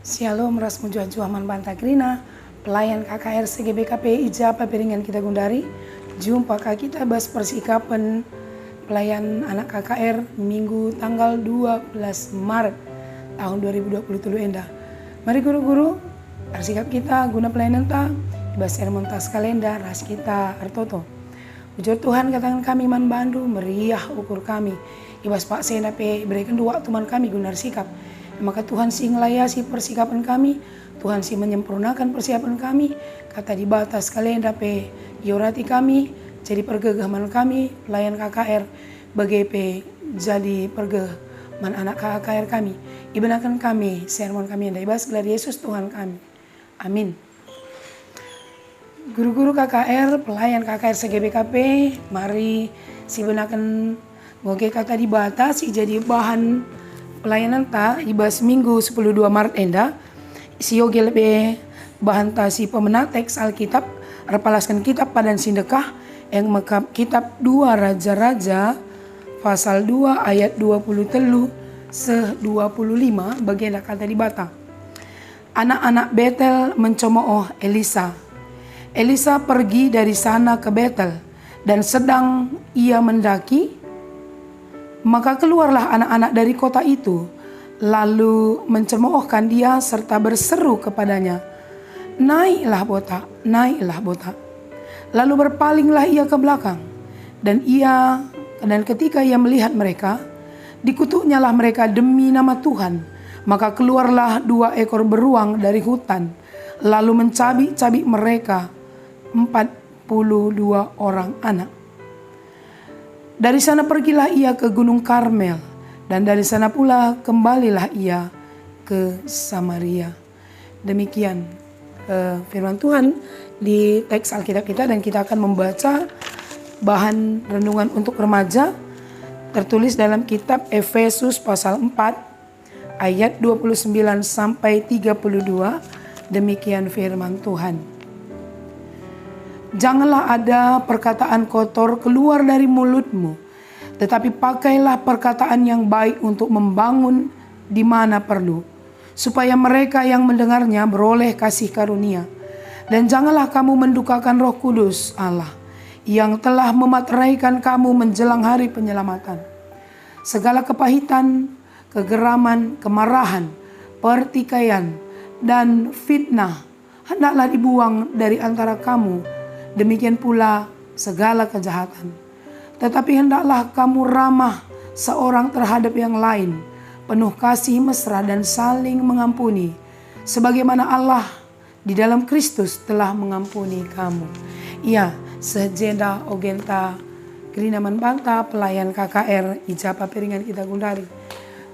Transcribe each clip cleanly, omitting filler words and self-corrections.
Shalom ras mujua man banta grina pelayan KKR CGBKP Ijapa Piringan kita gundari. Jumpa kita bahas persikapan pelayan anak KKR minggu tanggal 12 Maret tahun 2020 endah. Mari guru-guru bersikap kita guna pelayanan ta bahas sermon tas kalender ras kita artoto. Ujur Tuhan katakan kami man bandu meriah ukur kami. Ibas Pak Senape berikan dua teman kami guna sikap. Maka Tuhan si ngelayasi persikapan kami, Tuhan si menyempurnakan persiapan kami, kata di batas kalenda pe yorati kami, jadi pergegaman kami, pelayan KKR, bagai jadi pergegaman anak KKR kami, ibenarkan kami, sermon kami yang daibas, gelar Yesus Tuhan kami. Amin. Guru-guru KKR, pelayan KKR CGBKP, mari si benakan ngoge kata di batas, jadi bahan pelayanan ta ibas minggu 10-2 Maret enda si yogi lebih bahan ta si pemenang teks Alkitab repalaskan kitab padan sindekah yang mekap kitab 2 Raja-Raja pasal 2 ayat 23 se-25 bagian kata di bata. Anak-anak Betel mencemooh Elisa. Elisa pergi dari sana ke Betel dan sedang ia mendaki, maka keluarlah anak-anak dari kota itu, lalu mencemoohkan dia serta berseru kepadanya, naiklah botak, naiklah botak. Lalu berpalinglah ia ke belakang, dan ketika ia melihat mereka, dikutuknyalah mereka demi nama Tuhan. Maka keluarlah 2 ekor beruang dari hutan, lalu mencabik-cabik mereka 42 orang anak. Dari sana pergilah ia ke Gunung Karmel, dan dari sana pula kembalilah ia ke Samaria. Demikian firman Tuhan di teks Alkitab kita, dan kita akan membaca bahan renungan untuk remaja tertulis dalam kitab Efesus pasal 4 ayat 29 sampai 32. Demikian firman Tuhan. Janganlah ada perkataan kotor keluar dari mulutmu, tetapi pakailah perkataan yang baik untuk membangun di mana perlu, supaya mereka yang mendengarnya beroleh kasih karunia. Dan janganlah kamu mendukakan Roh Kudus Allah, yang telah memateraikan kamu menjelang hari penyelamatan. Segala kepahitan, kegeraman, kemarahan, pertikaian, dan fitnah hendaklah dibuang dari antara kamu. Demikian pula segala kejahatan. Tetapi hendaklah kamu ramah seorang terhadap yang lain, penuh kasih mesra dan saling mengampuni, sebagaimana Allah di dalam Kristus telah mengampuni kamu. Iya, sejeda ogenta Grinaman Banta, pelayan KKR Ijapa Piringan kita gundari.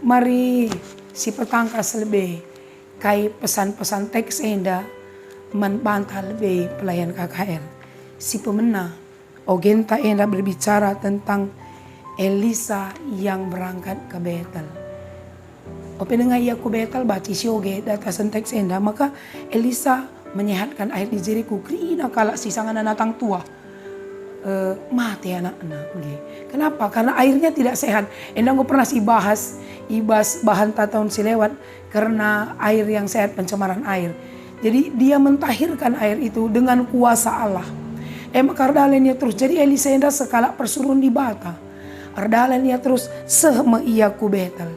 Mari si petangkas lebih kai pesan-pesan teks enda membanta lebih pelayan KKR. Si pemenang ogenta enda berbicara tentang Elisa yang berangkat ke Betel. Ope dengar ia ke Betel baca si oge data teks enda, maka Elisa menyehatkan air di Jericho. Krina kala si sangan datang tua mati anak-anak. Kenapa? Karena airnya tidak sehat. Enda gue pernah si ibas bahan tahun silewat karena air yang sehat, pencemaran air. Jadi dia mentahirkan air itu dengan kuasa Allah. Kardalannya terus. Jadi Elisa enda sekala persurun di bata. Ardalannya terus sehme ia ku Betel.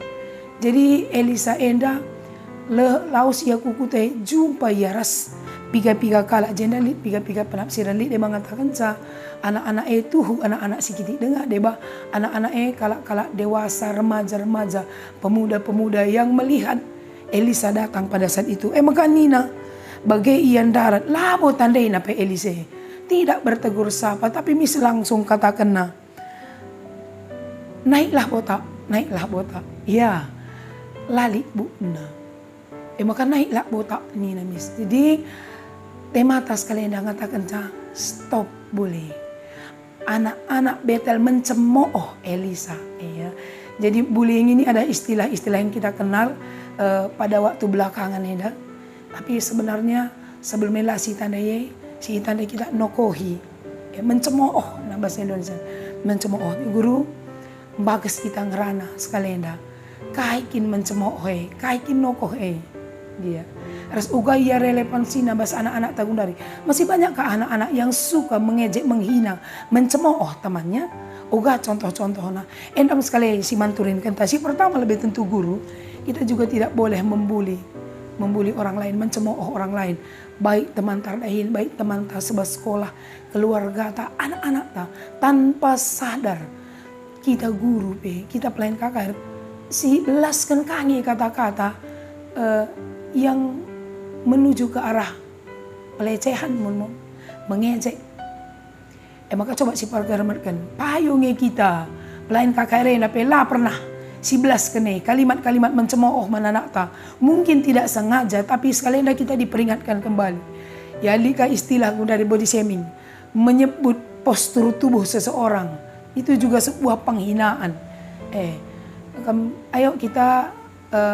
Jadi Elisa enda laus ia kukute jumpa ia ras piga-piga kala jenda lit piga-piga penafsiran lit dia mengatakan sa anak-anak itu anak-anak sikiti dengar deba anak-anak kala dewasa remaja-remaja pemuda-pemuda yang melihat Elisa datang pada saat itu maka nina bagai ian darat labo tandai na pe Elisa tidak bertegur sapa, tapi mis langsung katakan naiklah botak. Ya, lali bu na. Maka naiklah botak ni na mis. Jadi tema atas kalian dah katakan stop boleh. Anak-anak Betel mencemooh Elisa. Ya. Jadi bullying ini ada istilah-istilah yang kita kenal pada waktu belakangan ini. Tapi sebenarnya sebelum melasi tandai si tanda kita nokohi, mencemooh, nah bahasa Indonesia, mencemooh. Guru, bagas kita ngerana sekalian dah, kaikin mencemooh, kaikin nokoh Dia. Ras uga ia relevansi nabas anak-anak tagundari. Masih banyakkah anak-anak yang suka mengejek, menghina, mencemooh temannya? Uga contoh-contohnya. Endam sekali si manturin kenta. Si pertama lebih tentu guru. Kita juga tidak boleh membuli orang lain, mencemooh orang lain. Baik teman tardahin, baik teman ta sebab sekolah, keluarga ta, anak-anak ta. Tanpa sadar kita guru kita pelayan kakak. Si laskan kangi kata-kata yang menuju ke arah pelecehan, mengejek. Maka coba si pargaramatkan, payungnya kita, pelayan kakak rena pela pernah 11 kene kalimat-kalimat mencemooh mananakta. Mungkin tidak sengaja, tapi sekalian kita diperingatkan kembali. Ya, lika istilahku dari body shaming, menyebut postur tubuh seseorang, itu juga sebuah penghinaan. Ayo kita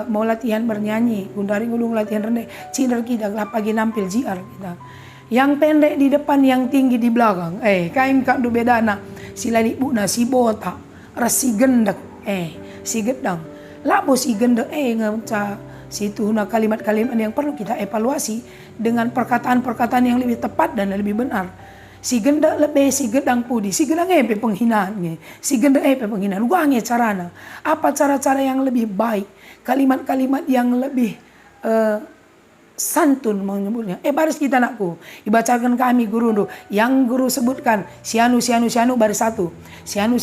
mau latihan bernyanyi, gundari ngulung latihan rendek, cinder kita lah pagi nampil jiar kita. Yang pendek di depan, yang tinggi di belakang. Kain kak do bedana, si lani buna, si botak, rasi gendek, si gedang. Labo si gendek, ngeca situ kalimat-kalimat yang perlu kita evaluasi dengan perkataan-perkataan yang lebih tepat dan lebih benar. Si gendek lebih, si gedang pudi, si gedang penghinaan, si gendek penghinaan. Guange carana. Apa cara-cara yang lebih baik, kalimat-kalimat yang lebih santun menyebutnya. Baris kita nakku, dibacakan kami guru do. Yang guru sebutkan sianu baris 1, sianu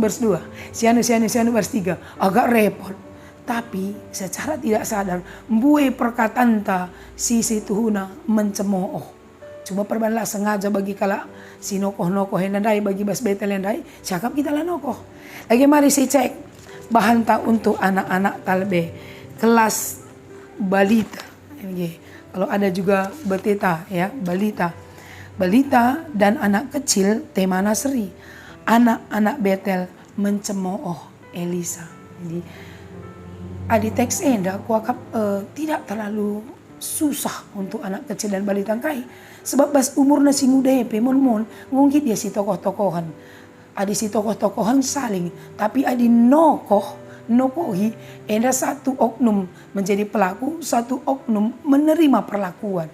baris 2, sianu baris 3. Agak repot. Tapi secara tidak sadar mbue perkataan ta si situhuna mencemooh. Cuma perbanlah sengaja bagi kala si nokoh hendai bagi bas betel hendai, cakap kita lah nokoh. Lagi mari si cek bahan ta untuk anak-anak talbe kelas balita. Kalau ada juga beteta ya, balita dan anak kecil tema nasri. Anak-anak betel mencemooh Elisa. Jadi adi teks endah kuakap tidak terlalu susah untuk anak kecil dan balita kai. Sebab bas umur nasi muda mon mungkin dia si tokoh-tokohan. Adi si tokoh-tokohan saling, tapi adi nokohi enda satu oknum menjadi pelaku, satu oknum menerima perlakuan.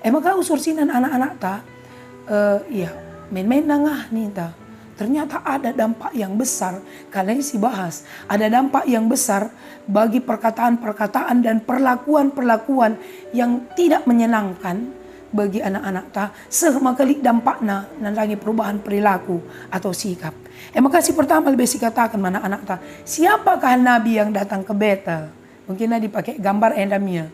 Maka usur sinan anak-anak ta main-main nangah nih ta. Ternyata ada dampak yang besar, kalian si bahas. Ada dampak yang besar bagi perkataan-perkataan dan perlakuan-perlakuan yang tidak menyenangkan bagi anak-anak ta. Semakali dampaknya nandangi perubahan perilaku atau sikap. Maka si pertama lebih si katakan mana anak ta. Siapakah nabi yang datang ke Betel? Mungkin dipakai gambar endamia.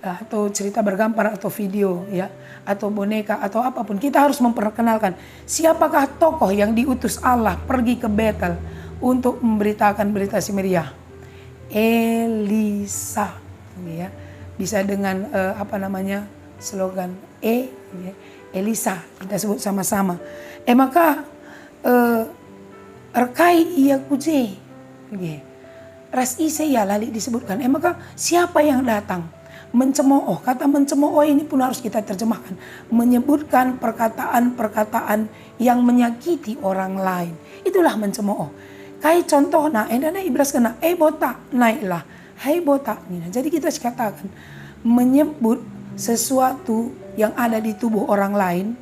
Atau cerita bergambar atau video ya, atau boneka atau apapun. Kita harus memperkenalkan siapakah tokoh yang diutus Allah pergi ke Betel untuk memberitakan berita si Meriah. Elisa ya. Bisa dengan slogan Elisa kita sebut sama-sama. Maka erkai ia kuje ras ise ya lali disebutkan. Maka siapa yang datang mencemooh, kata mencemooh ini pun harus kita terjemahkan, menyebutkan perkataan-perkataan yang menyakiti orang lain, itulah mencemooh. Kai contoh endana ibras kena botak naiklah, hai botak. Jadi kita katakan menyebut sesuatu yang ada di tubuh orang lain.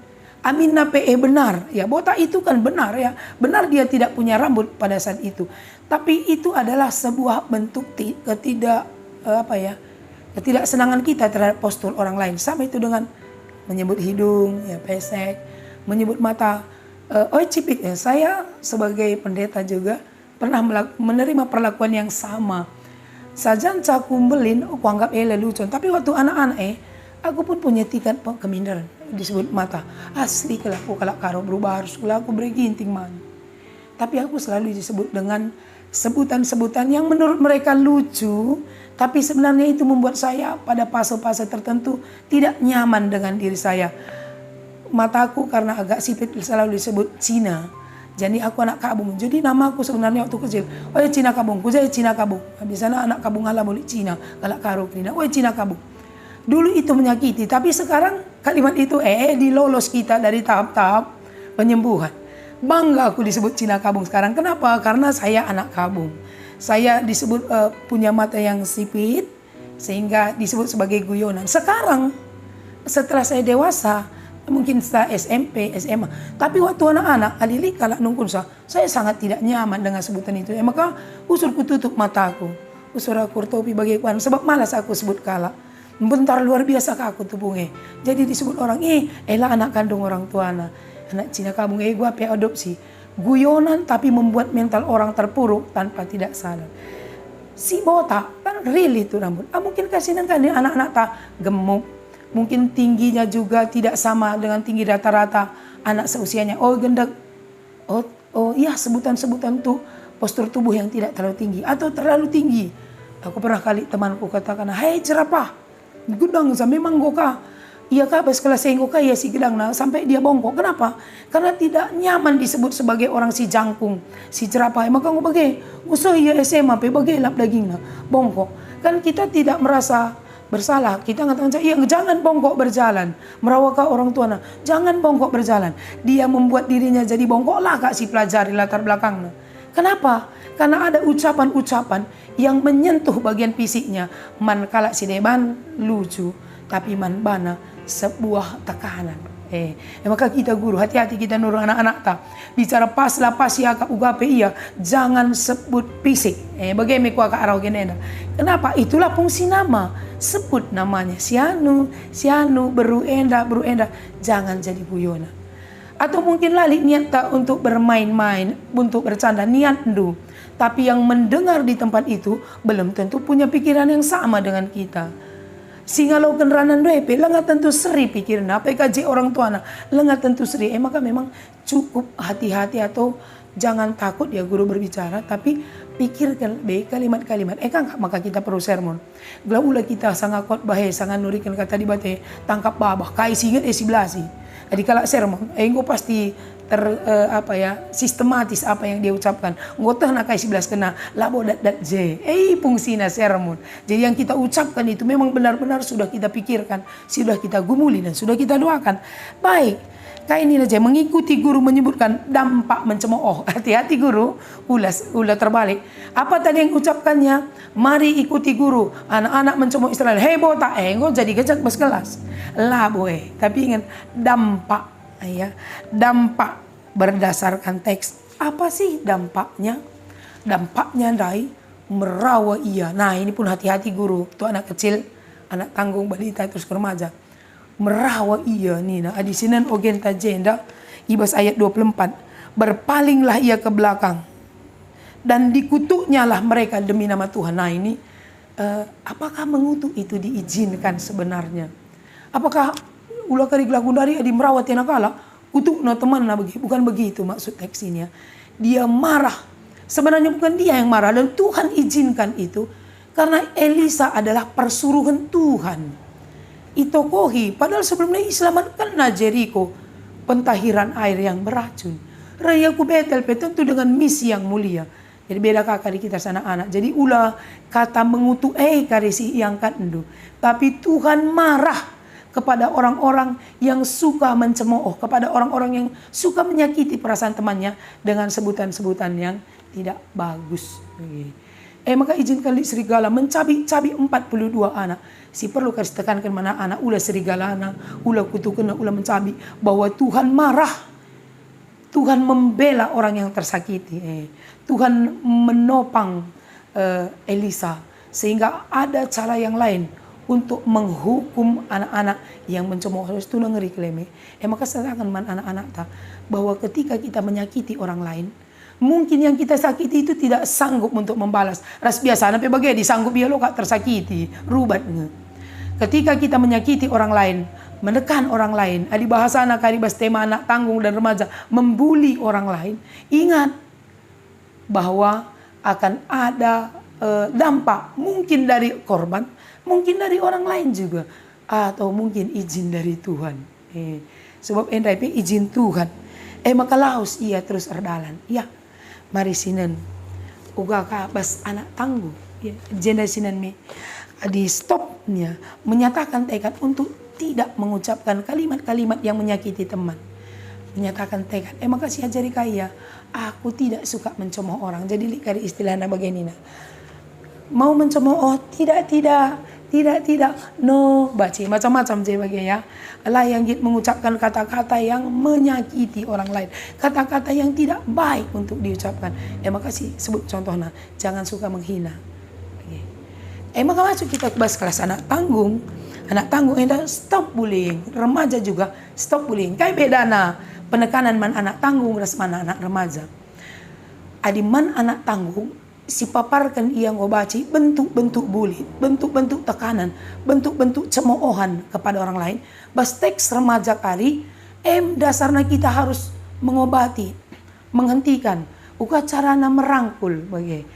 Amin benar ya, botak itu kan benar ya, benar dia tidak punya rambut pada saat itu, tapi itu adalah sebuah bentuk ketidaksenangan kita terhadap postur orang lain. Sama itu dengan menyebut hidung ya pesek, menyebut mata cipik ya. Saya sebagai pendeta juga pernah menerima perlakuan yang sama. Sajan cakumbelin aku anggap lelucon, tapi waktu anak-anak aku pun punya tingkat keminderan disebut mata. Asli kalau aku karo berubah harus aku berginting man. Tapi aku selalu disebut dengan sebutan-sebutan yang menurut mereka lucu, tapi sebenarnya itu membuat saya pada fase-fase tertentu tidak nyaman dengan diri saya. Mataku karena agak sipit selalu disebut Cina. Jadi aku anak kabung. Jadi nama aku sebenarnya waktu kecil, Cina kabung. Ku saya Cina kabung. Di sana anak kabung ala boleh Cina. Kalau karo kena, Cina kabung. Dulu itu menyakiti, tapi sekarang kalimat itu dilolos kita dari tahap-tahap penyembuhan. Bangga aku disebut Cina kabung sekarang. Kenapa? Karena saya anak kabung. Saya disebut punya mata yang sipit, sehingga disebut sebagai guyonan. Sekarang setelah saya dewasa, mungkin setelah SMP, SMA, tapi waktu anak-anak alili kalau nungkun saya sangat tidak nyaman dengan sebutan itu. Maka usurku tutup mataku, usur aku topi bagaikan, sebab malas aku sebut kala. Bentar luar biasa aku tubunge. Jadi disebut orang, elah anak kandung orang tua anak Cina kamu, gua pe adopsi. Guyonan tapi membuat mental orang terpuruk tanpa tidak sadar. Si botak kan really itu rambut. Mungkin kasihan kan anak-anak tak gemuk. Mungkin tingginya juga tidak sama dengan tinggi rata-rata anak seusianya. Oh gendek. Oh iya, sebutan-sebutan tuh postur tubuh yang tidak terlalu tinggi atau terlalu tinggi. Aku pernah kali temanku katakan, "Hei jerapah, gudang sampai manggoka." Iya kah, pas kelas enggoka ya si gedang sampai dia bongkok. Kenapa? Karena tidak nyaman disebut sebagai orang si jangkung, si jerapah. Maka aku bagai, usuh ya SMA, bagai lap daging bongkok. Kan kita tidak merasa bersalah. Kita ngatakan, iya jangan bongkok berjalan. Merawaka orang tua, jangan bongkok berjalan. Dia membuat dirinya jadi bongkok lah kak si pelajari latar belakangnya. Kenapa? Karena ada ucapan-ucapan yang menyentuh bagian fisiknya. Man kalak si deban lucu, tapi man bana sebuah tekanan. Maka kita guru hati-hati kita nurung anak-anak tak bicara pas ya kak ugape iya jangan sebut fisik. Bagaimana kak arau genena. Kenapa? Itulah fungsi nama. Sebut namanya sianu beru enda jangan jadi guyonan. Atau mungkin lali niat tak untuk bermain-main, untuk bercanda niat ndu. Tapi yang mendengar di tempat itu belum tentu punya pikiran yang sama dengan kita. Sehingga lo kenranan doepe, lengat tentu seri pikiran. Apa kaji orang tua lengat tentu seri. Maka memang cukup hati-hati atau jangan takut ya guru berbicara, tapi pikirkan kalimat-kalimat. Kan maka kita perlu sermon. Glaula kita sangat khotbah, sangat nurikan kata di bate tangkap babah, kai singet belasi. Jadi kalau sermon, engko pasti sistematis apa yang dia ucapkan. Ngoteh nak kai 11 kena labo dat je. Fungsina sermon. Jadi yang kita ucapkan itu memang benar-benar sudah kita pikirkan, sudah kita gumuli dan sudah kita doakan. Baik. Kayak ini aja mengikuti guru menyebutkan dampak mencemooh. Hati-hati guru, ulah terbalik. Apa tadi yang ucapkannya? Mari ikuti guru. Anak-anak mencemooh Israel. Hei botak, engko jadi gejak bas kelas. Lah boy. Tapi ingat dampak, ya. Dampak berdasarkan teks. Apa sih dampaknya? Dampaknya dari merawa ia. Nah ini pun hati-hati guru. Itu anak kecil, anak tanggung, balita terus ke remaja. Merawa ia nina adisinan ogen tajenda ibas ayat 24 berpalinglah ia ke belakang dan dikutuknya lah mereka demi nama Tuhan. Nah ini apakah mengutuk itu diizinkan sebenarnya? Apakah ulah kari gelagundari adi merawat yang nakala utuk no teman bukan begitu maksud teksinya. Dia marah, sebenarnya bukan dia yang marah dan Tuhan izinkan itu karena Elisa adalah persuruhan Tuhan. Itokohi, padahal sebelumnya selamatkan Jericho, pentahiran air yang beracun. Raya ku Betel tentu dengan misi yang mulia. Jadi beda kakak di kita sana anak. Jadi ulah kata mengutuk karisi yang kandu. Tapi Tuhan marah kepada orang-orang yang suka mencemooh, kepada orang-orang yang suka menyakiti perasaan temannya dengan sebutan-sebutan yang tidak bagus. Maka izinkan serigala mencabi-cabi 42 anak. Si perlu kasih tekankan mana anak ulah serigala ulah kutukan, ulah mencabi bahwa Tuhan marah. Tuhan membela orang yang tersakiti. Tuhan menopang Elisa sehingga ada cara yang lain untuk menghukum anak-anak yang mencemooh. Harus tu ngeri keleme. Maka sedangkan anak-anak tak bahwa ketika kita menyakiti orang lain, mungkin yang kita sakiti itu tidak sanggup untuk membalas. Ras biasa sampai bagai disanggup dia lo kak tersakiti, rubatnya. Ketika kita menyakiti orang lain, menekan orang lain, di bahasa anak karibas tema anak tanggung dan remaja, membuli orang lain, ingat bahwa akan ada dampak mungkin dari korban, mungkin dari orang lain juga, atau mungkin izin dari Tuhan. Sebab NRP izin Tuhan. Maka laos ia terus erdalan. Ya, mari sinan uga kabas anak tangguh. Ya, jenda sinan mi di stopnya menyatakan tekad untuk tidak mengucapkan kalimat-kalimat yang menyakiti teman. Menyatakan tekad. Maka si ajari kaya, aku tidak suka mencemooh orang. Jadi kari istilahnya begini. Mau mencemooh tidak tidak, no, baca macam-macam je bagi ya. Allah yang mengucapkan kata-kata yang menyakiti orang lain, kata-kata yang tidak baik untuk diucapkan. Makasih sebut contohnya, jangan suka menghina. Maka masuk kita bahas kelas anak tanggung. Anak tanggung itu stop bullying. Remaja juga stop bullying. Kayak beda penekanan man anak tanggung ras mana anak remaja. Adi man anak tanggung si paparkan ia ngobaci bentuk-bentuk bully, bentuk-bentuk tekanan, bentuk-bentuk cemoohan kepada orang lain. Bas teks remaja kali dasarnya kita harus mengobati, menghentikan. Uka carana merangkul bagi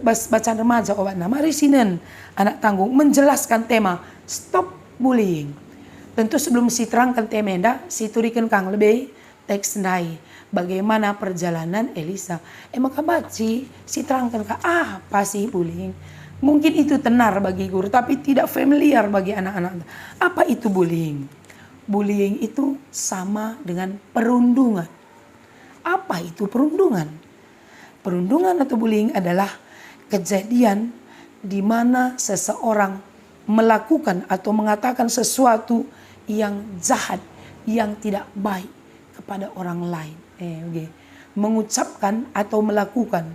bacaan remaja obatna. Mari sinen anak tanggung menjelaskan tema stop bullying. Tentu sebelum si terangkan tema enda, si turikan kang lebih teks ndai bagaimana perjalanan Elisa. Maka baci si terangkan ke apa sih bullying. Mungkin itu tenar bagi guru tapi tidak familiar bagi anak-anak. Apa itu bullying? Bullying itu sama dengan perundungan. Apa itu perundungan? Perundungan atau bullying adalah kejadian di mana seseorang melakukan atau mengatakan sesuatu yang jahat, yang tidak baik kepada orang lain. Mengucapkan atau melakukan,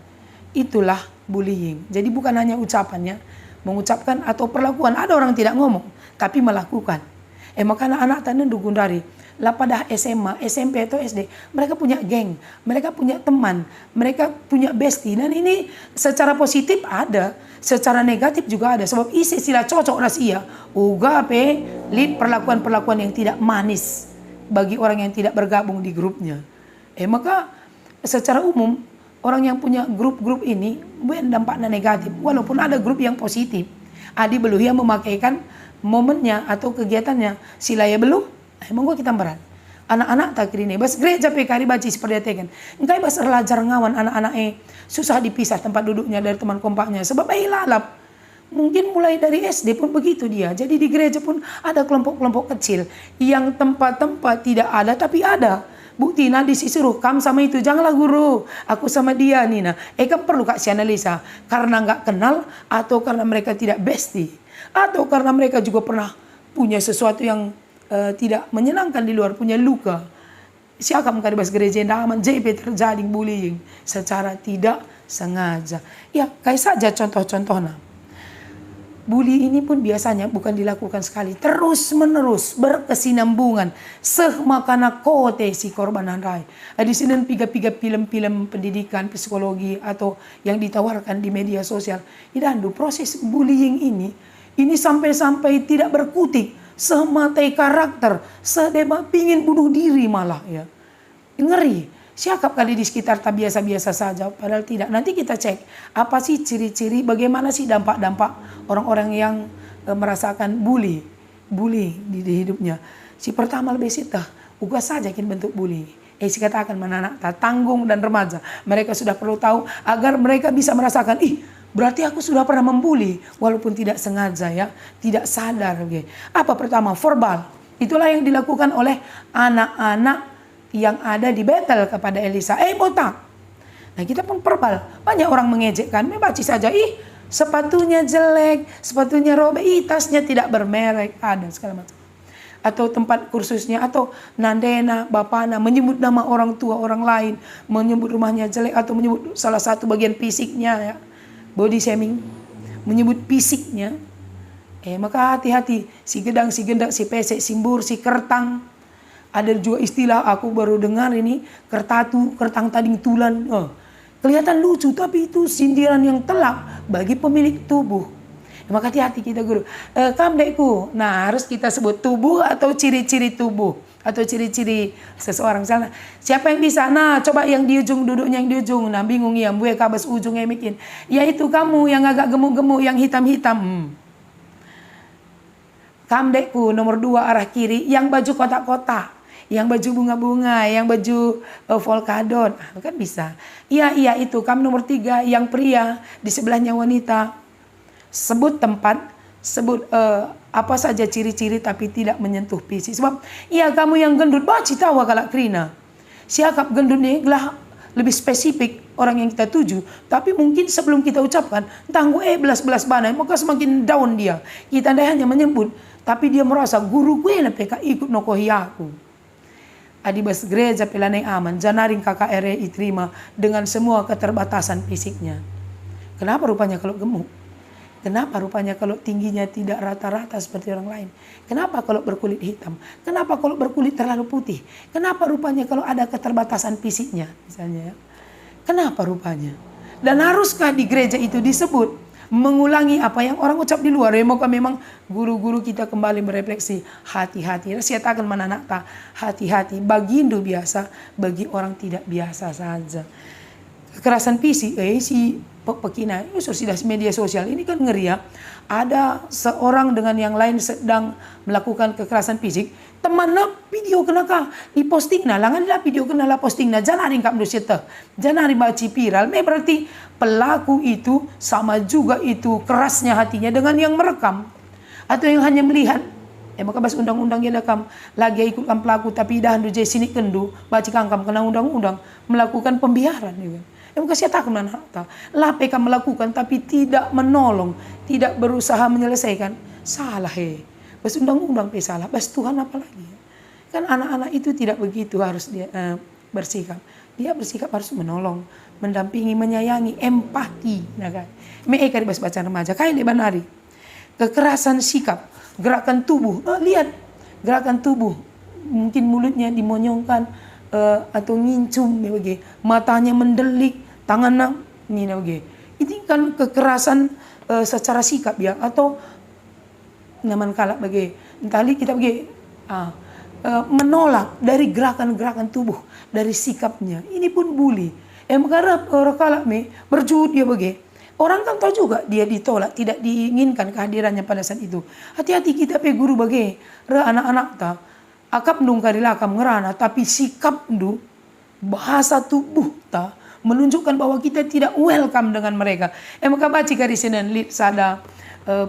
itulah bullying. Jadi bukan hanya ucapannya, mengucapkan atau perlakuan. Ada orang tidak ngomong, tapi melakukan. Maka anak-anak tanda dukun dari lah pada SMA, SMP atau SD, mereka punya geng, mereka punya teman, mereka punya bestie. Dan ini secara positif ada, secara negatif juga ada. Sebab isi sila cocok rahasia, lead perlakuan-perlakuan yang tidak manis bagi orang yang tidak bergabung di grupnya. Maka secara umum orang yang punya grup-grup ini bukan dampaknya negatif, walaupun ada grup yang positif. Adi beluhia memakaikan momennya atau kegiatannya, silaya belum. Monggo kita berat. Anak-anak tak kiri nih, bas gereja PKRI baci seperti itu kan. Engkai bas relajar ngawan anak-anak susah dipisah tempat duduknya dari teman kompaknya. Sebab lalap. Mungkin mulai dari SD pun begitu dia. Jadi di gereja pun ada kelompok-kelompok kecil yang tempat-tempat tidak ada tapi ada. Bukti nanti disuruh kam sama itu, janganlah guru, aku sama dia nih. Nah, kan perlu kak si analisa karena nggak kenal atau karena mereka tidak bestie atau karena mereka juga pernah punya sesuatu yang tidak menyenangkan di luar, punya luka. Siapa mengkari bas gereja aman JP terjadi bullying secara tidak sengaja. Ya, kayak saja contoh-contohnya. Bully ini pun biasanya bukan dilakukan sekali, terus menerus berkesinambungan. Makana kote si korban handai. Di sini piga-piga film-film pendidikan psikologi atau yang ditawarkan di media sosial. Idandu proses bullying ini sampai-sampai tidak berkutik. Sematai karakter, sedema pingin bunuh diri malah ya. Ngeri. Siapa kali di sekitar tak biasa-biasa saja, padahal tidak. Nanti kita cek apa sih ciri-ciri, bagaimana sih dampak-dampak orang-orang yang merasakan bully di hidupnya. Si pertama lebih sitah, uga saja kin bentuk bully. Si katakan mana anak tanggung dan remaja, mereka sudah perlu tahu agar mereka bisa merasakan, berarti aku sudah pernah membuli walaupun tidak sengaja ya, tidak sadar. Apa pertama? Verbal. Itulah yang dilakukan oleh anak-anak yang ada di Betel kepada Elisa. Botak. Nah kita pun verbal. Banyak orang mengejekkan, membaca saja, sepatunya jelek, sepatunya robek, tasnya tidak bermerek, ada segala macam. Atau tempat kursusnya, atau nandena, bapana, menyebut nama orang tua orang lain, menyebut rumahnya jelek, atau menyebut salah satu bagian fisiknya ya. Body shaming, menyebut fisiknya. Maka hati-hati, si gedang, si gendak, si pesek, si mbur, si kertang. Ada juga istilah aku baru dengar ini, kertatu, kertang tading tulan. Kelihatan lucu tapi itu sindiran yang telak bagi pemilik tubuh. Maka hati-hati kita guru. Kamdekku, nah harus kita sebut tubuh atau ciri-ciri tubuh. Atau ciri-ciri seseorang. Misalnya, siapa yang bisa? Nah, coba yang di ujung, duduknya yang di ujung. Nah, bingung ya, buaya kabas ujungnya bikin. Yaitu kamu yang agak gemuk-gemuk, yang hitam-hitam. Kamdekku, nomor 2 arah kiri, yang baju kotak-kotak. Yang baju bunga-bunga, yang baju polkadot. Nah, kan bisa. Iya, itu. Kamu nomor 3, yang pria, di sebelahnya wanita. Sebut tempat, sebut apa saja ciri-ciri tapi tidak menyentuh fisik. Sebab kamu yang gendut, baci tahu kalau krina. Siakap gendut ni lah lebih spesifik orang yang kita tuju, tapi mungkin sebelum kita ucapkan, tangguh belas-belas bana, maka semakin down dia. Kita hanya menyebut, tapi dia merasa guru gue lah peka ikut nokohi aku. Adibas gereja pelanai aman, janaring KKRI terima dengan semua keterbatasan fisiknya. Kenapa rupanya kalau gemuk? Kenapa rupanya kalau tingginya tidak rata-rata seperti orang lain? Kenapa kalau berkulit hitam? Kenapa kalau berkulit terlalu putih? Kenapa rupanya kalau ada keterbatasan fisiknya misalnya? Kenapa rupanya? Dan haruskah di gereja itu disebut mengulangi apa yang orang ucap di luar? Ya, maka memang guru-guru kita kembali berefleksi, hati-hati. Saya akan menanakta, hati-hati. Bagi Hindu biasa, bagi orang tidak biasa saja. Kekerasan fisik, si pekina, sudah media sosial ini kan ngeri ya. Ada seorang dengan yang lain sedang melakukan kekerasan fisik, temannya video kenaka diposting nah, langan lah video kenala posting nah, jangan ada yang seta, jangan ada baca viral. Berarti pelaku itu sama juga itu kerasnya hatinya dengan yang merekam atau yang hanya melihat. Maka bahas undang-undang ya dakam lagi ikutkan pelaku tapi dah handu je sini kendu baca kangkam kena undang-undang melakukan pembiaran juga. Maka saya tak kemana lah PK melakukan tapi tidak menolong, tidak berusaha menyelesaikan, salah bas undang-undang salah, bas Tuhan apalagi. Kan anak-anak itu tidak begitu harus dia bersikap. Dia bersikap harus menolong, mendampingi, menyayangi, empati. Nah kan, mereka di baca remaja kayak di Banari. Kekerasan sikap, gerakan tubuh. Lihat gerakan tubuh, mungkin mulutnya dimonyongkan atau ngincum, matanya mendelik. Tangan ini itu kan kekerasan secara sikap ya, atau nyaman kalak bagi entahli kita bagi menolak dari gerakan-gerakan tubuh, dari sikapnya. Ini pun bully. Karena orang kalak berjuut dia bagi orang kan tahu juga dia ditolak, tidak diinginkan kehadirannya pada saat itu. Hati-hati kita guru bagi anak-anak ta akap nung karilakam ngerana, tapi sikap du bahasa tubuh ta menunjukkan bahwa kita tidak welcome dengan mereka. Maka baca kali Senin lihat ada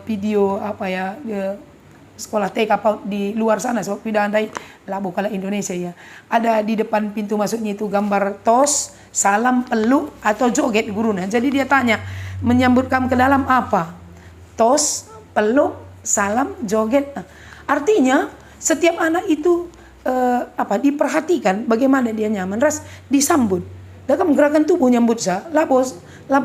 video apa ya sekolah TK di luar sana sebab pindah andai labu kala Indonesia ya. Ada di depan pintu masuknya itu gambar tos, salam, peluk atau joget gurunya. Jadi dia tanya, menyambut kamu ke dalam apa? Tos, peluk, salam, joget. Artinya setiap anak itu diperhatikan bagaimana dia nyaman, ras disambut. Dalam gerakan tubuh nyambut sa, labos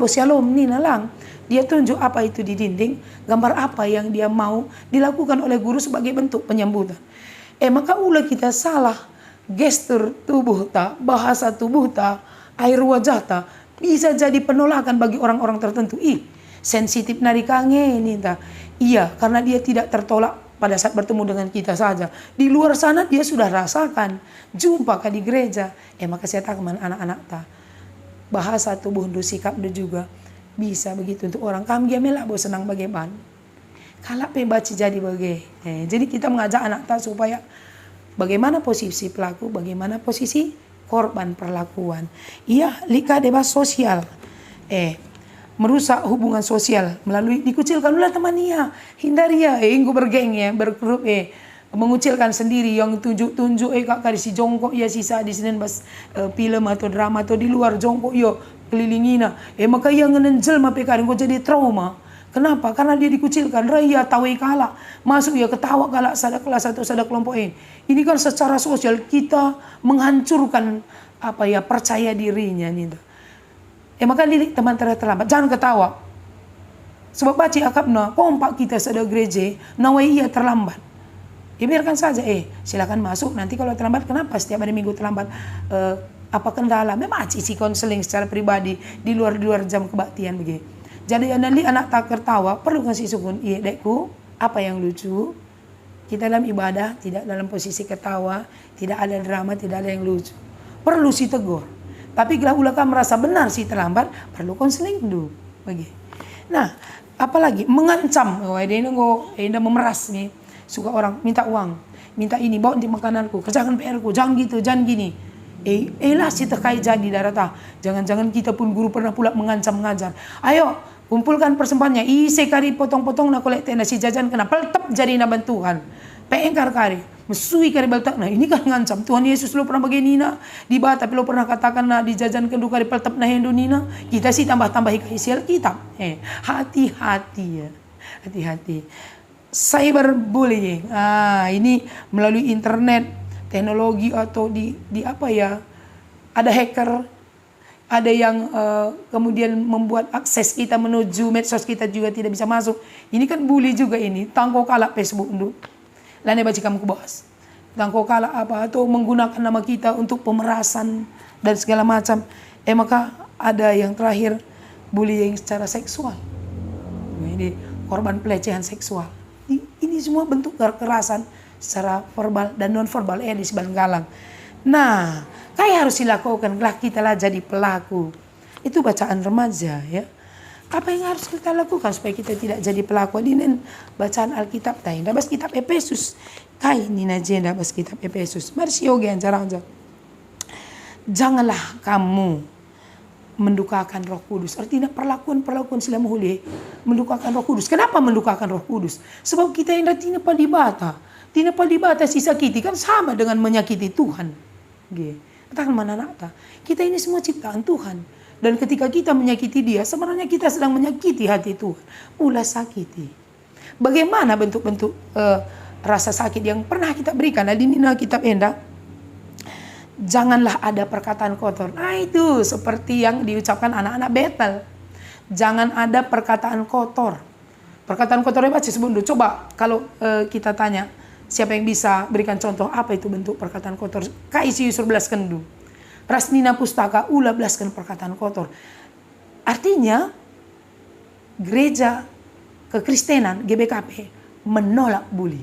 shalom ni nalang. Dia tunjuk apa itu di dinding, gambar apa yang dia mau dilakukan oleh guru sebagai bentuk penyambutan. Maka ulah kita salah gestur tubuh ta, bahasa tubuh ta, air wajah ta bisa jadi penolakan bagi orang-orang tertentu. Sensitif nari kange ini ta. Iya, karena dia tidak tertolak pada saat bertemu dengan kita saja. Di luar sana dia sudah rasakan. Jumpa di gereja. Maka saya takkan anak-anak ta. Bahasa tubuh du sikap du juga bisa begitu untuk orang. Kami dia melak bo senang bagaimana. Kalau baca jadi bagai. Jadi kita mengajak anak ta supaya bagaimana posisi pelaku, bagaimana posisi korban perlakuan. Iya, lika debas sosial. Merusak hubungan sosial melalui dikucilkan oleh temannya, hindari ya, ingku bergeng ya, bergrup mengucilkan sendiri yang tunjuk-tunjuk kak si jongkok ya sisa di sini bas film atau drama atau di luar jongkok yo kelilingina maka yang ngenenjel mapekarin kok jadi trauma. Kenapa? Karena dia dikucilkan, raya tawai kala masuk ya ketawa kala sada kelas atau sada kelompok ini. Ini kan secara sosial kita menghancurkan percaya dirinya nih. Maka lirik teman terlambat, jangan ketawa. Sebab baca akapna, kompak kita sada gereja, nawai ia terlambat. Biarkan saja, silakan masuk. Nanti kalau terlambat, kenapa setiap hari minggu terlambat? Apa kendala? Memang isi konseling secara pribadi di luar jam kebaktian begitu. Jadi nanti anak tak tertawa, perlu kasih sukun. Iya dekku, apa yang lucu? Kita dalam ibadah, tidak dalam posisi ketawa, tidak ada drama, tidak ada yang lucu. Perlu si tegur. Tapi kalau ulah merasa benar sih terlambat, perlu konseling dulu. Nah, apalagi mengancam, dia memeras nih, suka orang minta uang, minta ini bawa di makananku, kerjakan PR-ku, jangan gitu, jangan gini. Lah si terkait jadi darata. Jangan-jangan kita pun guru pernah pula mengancam mengajar. Ayo kumpulkan persembahannya, sekali potong-potong nak kolek tenda si jajan kenapa tetap jadi na bantuan. Pengkar kari, mesui kari baltak. Nah ini kan ngancam. Tuhan Yesus lo pernah begini na di bata, tapi lo pernah katakan na dijajan kedua kari peltap na Indonesia. Kita sih tambah-tambah isi Alkitab. Hati-hati ya, hati-hati. Cyberbullying, ini melalui internet, teknologi atau di apa ya? Ada hacker, ada yang kemudian membuat akses kita menuju medsos kita juga tidak bisa masuk. Ini kan bully juga ini. Tangko kalah Facebook dulu. Lane baca kamu ke bos. Tangko kalah apa atau menggunakan nama kita untuk pemerasan dan segala macam. Maka ada yang terakhir bullying secara seksual. Ini korban pelecehan seksual. Ini semua bentuk kekerasan secara verbal dan non verbal di Sebanggalang. Nah, kayak harus dilakukan lah kita lah jadi pelaku. Itu bacaan remaja ya. Apa yang harus kita lakukan supaya kita tidak jadi pelaku? Ini bacaan Alkitab tadi. Dabas kitab Efesus. Kai ini agenda dabas kitab Efesus. Mari yoga yang jarang. Janganlah kamu mendukakan Roh Kudus. Artinya perlakuan sila muhuli mendukakan Roh Kudus. Kenapa mendukakan Roh Kudus? Sebab kita yang tina palibata. Tina palibata sisa kita kan sama dengan menyakiti Tuhan. Katakan mana nak? Kita ini semua ciptaan Tuhan. Dan ketika kita menyakiti dia, sebenarnya kita sedang menyakiti hati Tuhan. Ulah sakiti. Bagaimana bentuk-bentuk rasa sakit yang pernah kita berikan? Nah, di kitab Enda, janganlah ada perkataan kotor. Nah itu seperti yang diucapkan anak-anak Betel. Jangan ada perkataan kotor. Perkataan kotor baca sebelum. Coba kalau kita tanya, siapa yang bisa berikan contoh apa itu bentuk perkataan kotor? Kaisi Yusur belas kendu. Rasnina Pustaka ulah belaskan perkataan kotor. Artinya gereja kekristenan GBKP menolak bully.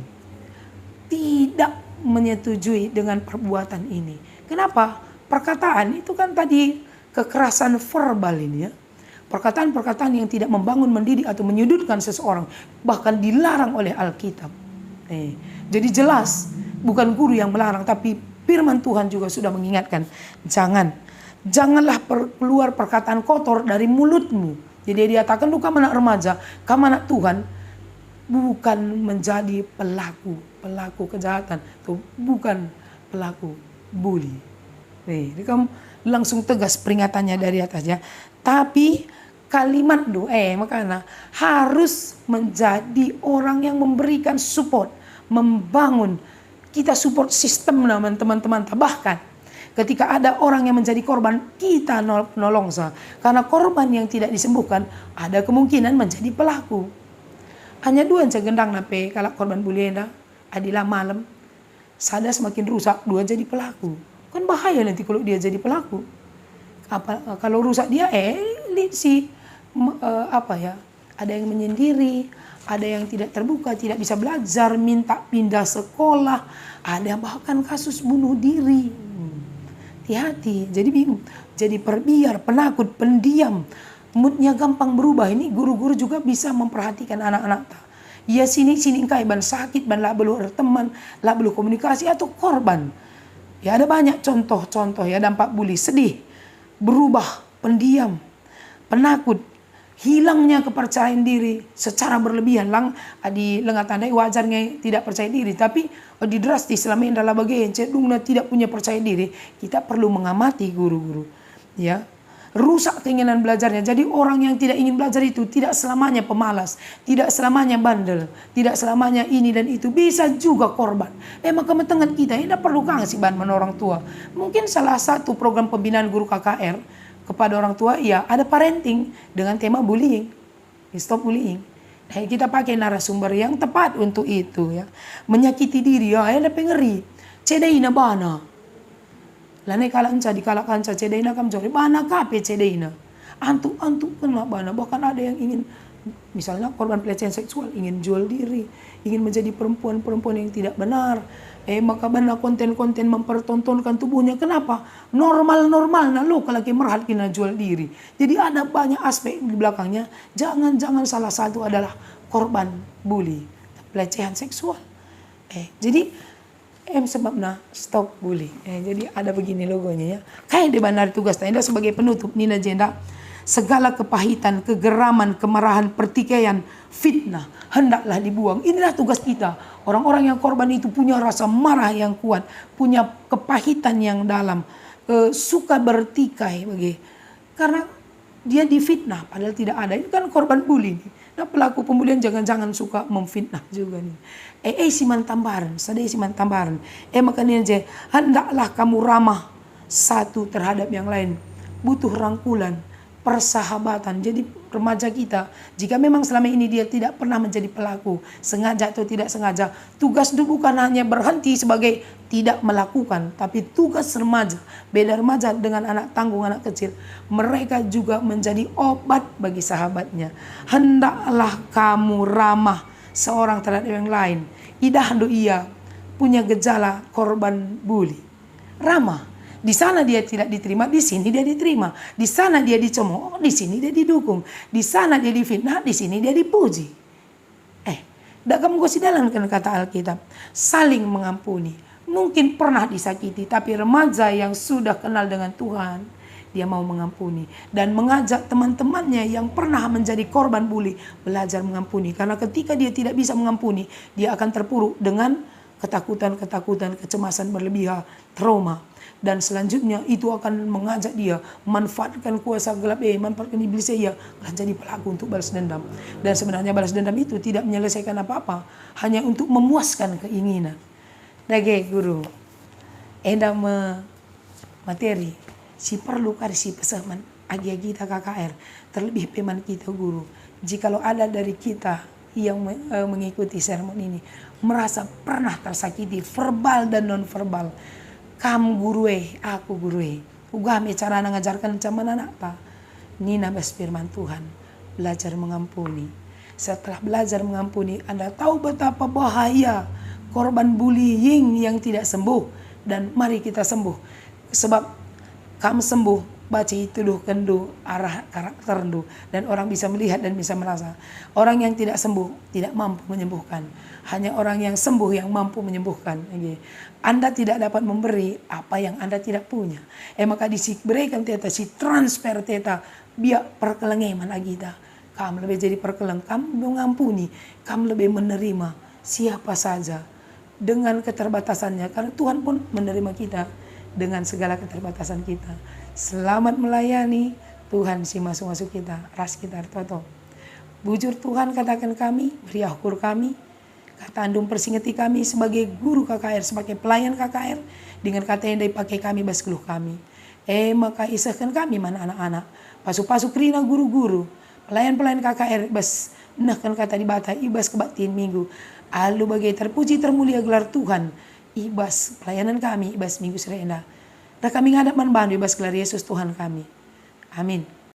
Tidak menyetujui dengan perbuatan ini. Kenapa? Perkataan itu kan tadi kekerasan verbal ini ya. Perkataan-perkataan yang tidak membangun, mendidik atau menyudutkan seseorang. Bahkan dilarang oleh Alkitab. Jadi jelas bukan guru yang melarang, tapi firman Tuhan juga sudah mengingatkan, janganlah keluar perkataan kotor dari mulutmu. Jadi dia katakan, kamu anak remaja, kamu anak Tuhan, bukan menjadi pelaku kejahatan, atau bukan pelaku bully. Ini kamu langsung tegas peringatannya dari atasnya. Tapi kalimat makanya harus menjadi orang yang memberikan support, membangun. Kita support sistem teman-teman. Bahkan ketika ada orang yang menjadi korban, kita nolong sah. Karena korban yang tidak disembuhkan ada kemungkinan menjadi pelaku. Hanya dua yang gendang nape kalau korban bulienda adilah malam. Sada semakin rusak, dua jadi pelaku. Kan bahaya nanti kalau dia jadi pelaku. Kalau rusak dia ada yang menyendiri, ada yang tidak terbuka, tidak bisa belajar, minta pindah sekolah, ada bahkan kasus bunuh diri. Hati-hati, jadi bingung, jadi perbiar, penakut, pendiam, moodnya gampang berubah. Ini guru-guru juga bisa memperhatikan anak-anak. Ya sini kai ban sakit, ban lah belum teman, lah belum komunikasi atau korban. Ya ada banyak contoh-contoh ya dampak bully, sedih, berubah, pendiam, penakut. Hilangnya kepercayaan diri secara berlebihan di lengan tandai wajarnya tidak percaya diri, tapi di drastis selama ini dalam bagian cenderungnya tidak punya percaya diri. Kita perlu mengamati guru-guru ya, rusak keinginan belajarnya. Jadi orang yang tidak ingin belajar itu tidak selamanya pemalas, tidak selamanya bandel, tidak selamanya ini dan itu, bisa juga korban. Maka kementengan kita ini perlu kasih bahan orang tua. Mungkin salah satu program pembinaan guru KKR kepada orang tua, ya ada parenting dengan tema bullying, stop bullying. Nah, kita pakai narasumber yang tepat untuk itu ya. Menyakiti diri, ya ada pengeri. Cedaina bana. Lane kalanca di kalakanca cedaina kam jori bana kape cedaina. Antu kena bana. Bahkan ada yang ingin, misalnya korban pelecehan seksual, ingin jual diri, ingin menjadi perempuan-perempuan yang tidak benar. Maka benar konten-konten mempertontonkan tubuhnya. Kenapa? Normal-normal nah lo kalau merhat kena jual diri. Jadi ada banyak aspek di belakangnya. Jangan salah satu adalah korban bully, pelecehan seksual. Jadi sebabnya stop bully. Jadi ada begini logonya ya. Kayak di bandar tugas tanda sebagai penutup Nina Jenda. Segala kepahitan, kegeraman, kemarahan, pertikaian, fitnah hendaklah dibuang. Inilah tugas kita. Orang-orang yang korban itu punya rasa marah yang kuat, punya kepahitan yang dalam, suka bertikai karena dia difitnah padahal tidak ada. Itu kan korban bully nih. Nah, pelaku pembulian jangan-jangan suka memfitnah juga nih. Siman tambaran, sadai siman tambaran. Makanya aja hendaklah kamu ramah satu terhadap yang lain. Butuh rangkulan, persahabatan. Jadi remaja kita, jika memang selama ini dia tidak pernah menjadi pelaku, sengaja atau tidak sengaja, tugas itu bukan hanya berhenti sebagai tidak melakukan, tapi tugas remaja, beda remaja dengan anak tanggung, anak kecil, mereka juga menjadi obat bagi sahabatnya. Hendaklah kamu ramah seorang terhadap yang lain. Idah do ia punya gejala korban bully. Ramah. Di sana dia tidak diterima, di sini dia diterima. Di sana dia dicemooh, di sini dia didukung. Di sana dia difitnah, di sini dia dipuji. Dak kamu kasih dalamkan kata Alkitab, saling mengampuni. Mungkin pernah disakiti, tapi remaja yang sudah kenal dengan Tuhan, dia mau mengampuni dan mengajak teman-temannya yang pernah menjadi korban bully belajar mengampuni. Karena ketika dia tidak bisa mengampuni, dia akan terpuruk dengan ketakutan, kecemasan berlebihan, trauma. Dan selanjutnya itu akan mengajak dia manfaatkan kuasa gelap, manfaatkan iblis akan jadi pelaku untuk balas dendam. Dan sebenarnya balas dendam itu tidak menyelesaikan apa-apa, hanya untuk memuaskan keinginan. Dage guru, materi si perlu kasih pesaman agi kita KKR, terlebih peman kita guru. Jikalau ada dari kita yang mengikuti sermon ini merasa pernah tersakiti verbal dan non verbal, kamu gurue, aku gurue, ugame cara ngajarkan cuman anak pa. Nina bas firman Tuhan, belajar mengampuni. Setelah belajar mengampuni, Anda tahu betapa bahaya korban bullying yang tidak sembuh. Dan mari kita sembuh. Sebab kamu sembuh, baca itu kendu arah karakter du, dan orang bisa melihat dan bisa merasa. Orang yang tidak sembuh tidak mampu menyembuhkan. Hanya orang yang sembuh yang mampu menyembuhkan. Anda tidak dapat memberi apa yang Anda tidak punya. Maka diberikan teta si transfer teta biar perkelengeman lagi kita. Kamu lebih jadi perkeleng, kamu mengampuni, kamu lebih menerima siapa saja dengan keterbatasannya. Karena Tuhan pun menerima kita dengan segala keterbatasan kita. Selamat melayani Tuhan si masuk-masuk kita, ras kita toto. Bujur Tuhan katakan kami, beri akur kami. Kata andung persingeti kami sebagai guru KKR, sebagai pelayan KKR. Dengan kata yang dipakai kami bas keluh kami. Maka isahkan kami mana anak-anak. Pasuk-pasuk rina guru-guru. Pelayan-pelayan KKR bas. Nah kan kata di bata ibas kebatin minggu. Alu bagai terpuji termulia gelar Tuhan. Ibas pelayanan kami, ibas minggu serena. Dan kami ngadap manbandu ibas gelar Yesus Tuhan kami. Amin.